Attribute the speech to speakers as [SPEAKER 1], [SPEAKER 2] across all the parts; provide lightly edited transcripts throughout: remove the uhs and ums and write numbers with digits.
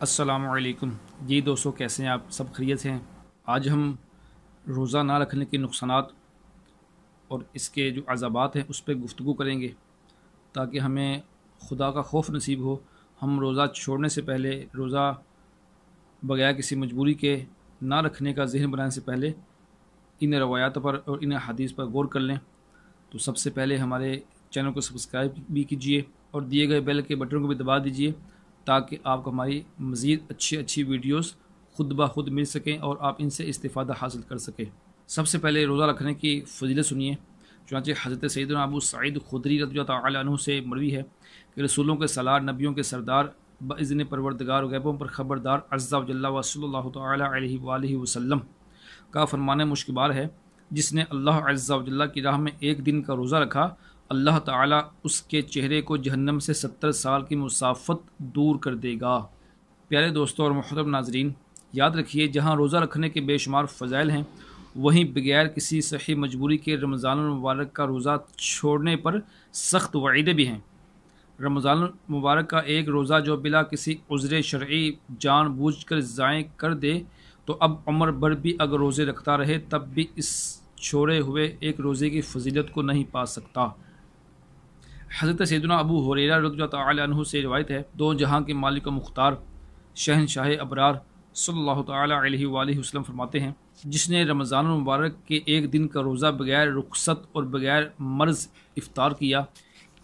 [SPEAKER 1] السلام علیکم جی دوستو، کیسے ہیں آپ؟ سب خیریت سے ہیں؟ آج ہم روزہ نہ رکھنے کے نقصانات اور اس کے جو عذابات ہیں اس پہ گفتگو کریں گے تاکہ ہمیں خدا کا خوف نصیب ہو۔ ہم روزہ چھوڑنے سے پہلے، روزہ بغیر کسی مجبوری کے نہ رکھنے کا ذہن بنانے سے پہلے ان روایات پر اور ان حدیث پر غور کر لیں۔ تو سب سے پہلے ہمارے چینل کو سبسکرائب بھی کیجئے اور دیے گئے بیل کے بٹن کو بھی دبا دیجئے تاکہ آپ کو ہماری مزید اچھی ویڈیوز خود بخود مل سکیں اور آپ ان سے استفادہ حاصل کر سکیں۔ سب سے پہلے روزہ رکھنے کی فضیلت سنیے۔ چنانچہ حضرت سیدنا ابو سعید خدری رضی اللہ تعالی عنہ سے مروی ہے کہ رسولوں کے سالار، نبیوں کے سردار، باذن پروردگار غیبوں پر خبردار عز و جل و صلی اللہ تعالی علیہ وآلہ وسلم کا فرمان مشکبار ہے، جس نے اللہ عز و جل کی راہ میں ایک دن کا روزہ رکھا، اللہ تعالیٰ اس کے چہرے کو جہنم سے 70 سال کی مسافت دور کر دے گا۔ پیارے دوستوں اور محترم ناظرین، یاد رکھیے جہاں روزہ رکھنے کے بے شمار فضائل ہیں، وہیں بغیر کسی صحیح مجبوری کے رمضان المبارک کا روزہ چھوڑنے پر سخت وعیدیں بھی ہیں۔ رمضان المبارک کا ایک روزہ جو بلا کسی عذر شرعی جان بوجھ کر ضائع کر دے تو اب عمر بھر بھی اگر روزے رکھتا رہے تب بھی اس چھوڑے ہوئے ایک روزے کی فضیلت کو نہیں پا سکتا۔ حضرت سیدنا ابو ہریرہ رضی اللہ تعالی عنہ سے روایت ہے، دو جہاں کے مالک و مختار شہنشاہ ابرار صلی اللہ تعالی علیہ وآلہ وسلم فرماتے ہیں، جس نے رمضان المبارک کے ایک دن کا روزہ بغیر رخصت اور بغیر مرض افطار کیا،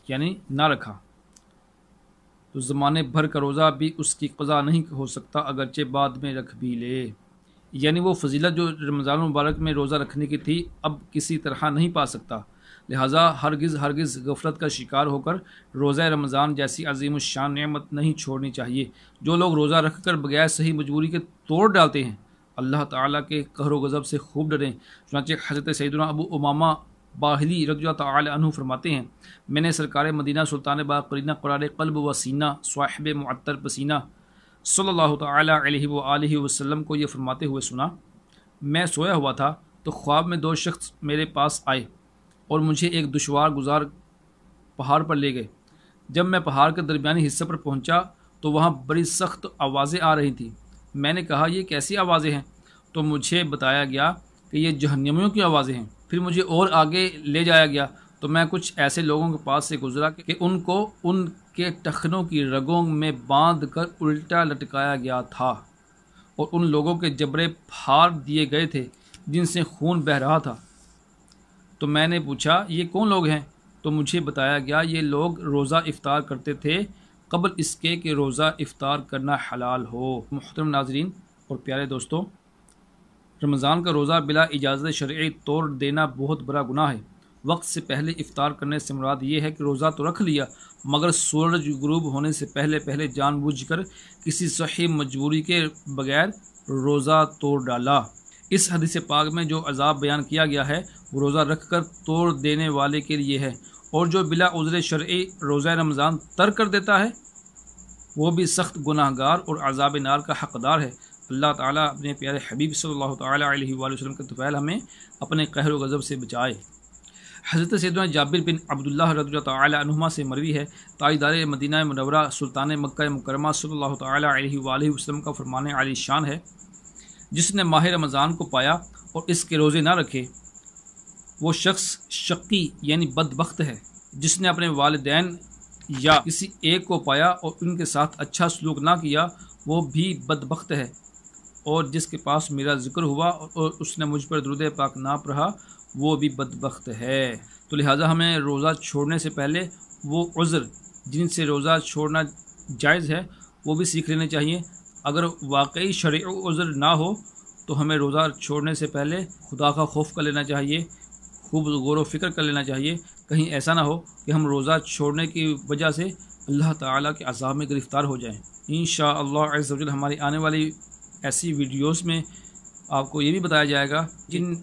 [SPEAKER 1] یعنی نہ رکھا، تو زمانے بھر کا روزہ بھی اس کی قضا نہیں ہو سکتا اگرچہ بعد میں رکھ بھی لے۔ یعنی وہ فضیلت جو رمضان المبارک میں روزہ رکھنے کی تھی اب کسی طرح نہیں پا سکتا، لہٰذا ہرگز غفلت کا شکار ہو کر روزہ رمضان جیسی عظیم الشان نعمت نہیں چھوڑنی چاہیے۔ جو لوگ روزہ رکھ کر بغیر صحیح مجبوری کے توڑ ڈالتے ہیں، اللہ تعالیٰ کے قہر و غضب سے خوب ڈریں۔ چنانچہ حضرت سیدنا ابو امامہ باہلی رضی اللہ تعالی عنہ فرماتے ہیں، میں نے سرکار مدینہ سلطان باقرینہ قرار قلب و سینہ صاحب معطر پسینہ صلی اللہ تعالی علیہ وآلہ وسلم کو یہ فرماتے ہوئے سنا، میں سویا ہوا تھا تو خواب میں دو شخص میرے پاس آئے اور مجھے ایک دشوار گزار پہاڑ پر لے گئے۔ جب میں پہاڑ کے درمیانی حصے پر پہنچا تو وہاں بڑی سخت آوازیں آ رہی تھیں۔ میں نے کہا یہ کیسی آوازیں ہیں؟ تو مجھے بتایا گیا کہ یہ جہنمیوں کی آوازیں ہیں۔ پھر مجھے اور آگے لے جایا گیا تو میں کچھ ایسے لوگوں کے پاس سے گزرا کہ ان کو ان کے ٹخنوں کی رگوں میں باندھ کر الٹا لٹکایا گیا تھا اور ان لوگوں کے جبڑے پھاڑ دیے گئے تھے جن سے خون بہہ رہا تھا۔ تو میں نے پوچھا یہ کون لوگ ہیں؟ تو مجھے بتایا گیا یہ لوگ روزہ افطار کرتے تھے قبل اس کے کہ روزہ افطار کرنا حلال ہو۔ محترم ناظرین اور پیارے دوستو، رمضان کا روزہ بلا اجازت شرعی توڑ دینا بہت بڑا گناہ ہے۔ وقت سے پہلے افطار کرنے سے مراد یہ ہے کہ روزہ تو رکھ لیا مگر سورج غروب ہونے سے پہلے جان بوجھ کر کسی صحیح مجبوری کے بغیر روزہ توڑ ڈالا۔ اس حدیث پاک میں جو عذاب بیان کیا گیا ہے وہ روزہ رکھ کر توڑ دینے والے کے لیے ہے، اور جو بلا عذر شرعی روزہ رمضان ترک کر دیتا ہے وہ بھی سخت گناہ گار اور عذاب نار کا حقدار ہے۔ اللہ تعالیٰ اپنے پیارے حبیب صلی اللہ تعالی علیہ وآلہ وسلم کے طفیل ہمیں اپنے قہر و غضب سے بچائے۔ حضرت سیدنا جابر بن عبداللہ رضی اللہ تعالی عنہما سے مروی ہے، تاجدار مدینہ منورہ سلطان مکہ مکرمہ صلی اللہ تعالی علیہ وآلہ وسلم کا فرمان عالی شان ہے، جس نے ماہ رمضان کو پایا اور اس کے روزے نہ رکھے وہ شخص شقی یعنی بدبخت ہے۔ جس نے اپنے والدین یا کسی ایک کو پایا اور ان کے ساتھ اچھا سلوک نہ کیا وہ بھی بدبخت ہے، اور جس کے پاس میرا ذکر ہوا اور اس نے مجھ پر درود پاک نہ پڑھا وہ بھی بدبخت ہے۔ تو لہٰذا ہمیں روزہ چھوڑنے سے پہلے وہ عذر جن سے روزہ چھوڑنا جائز ہے وہ بھی سیکھ لینے چاہیے۔ اگر واقعی شرعی عذر نہ ہو تو ہمیں روزہ چھوڑنے سے پہلے خدا کا خوف کر لینا چاہیے، خوب غور و فکر کر لینا چاہیے، کہیں ایسا نہ ہو کہ ہم روزہ چھوڑنے کی وجہ سے اللہ تعالیٰ کے عذاب میں گرفتار ہو جائیں۔ انشاءاللہ عز و جل ہماری آنے والی ایسی ویڈیوز میں آپ کو یہ بھی بتایا جائے گا جن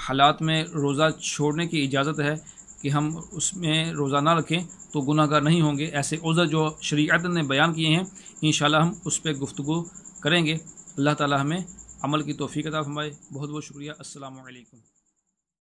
[SPEAKER 1] حالات میں روزہ چھوڑنے کی اجازت ہے کہ ہم اس میں روزہ نہ رکھیں تو گناہ گار نہیں ہوں گے۔ ایسے عذر جو شریعت نے بیان کیے ہیں انشاءاللہ ہم اس پہ گفتگو کریں گے۔ اللہ تعالیٰ ہمیں عمل کی توفیق عطا فرمائے۔ بہت بہت شکریہ۔ السلام علیکم۔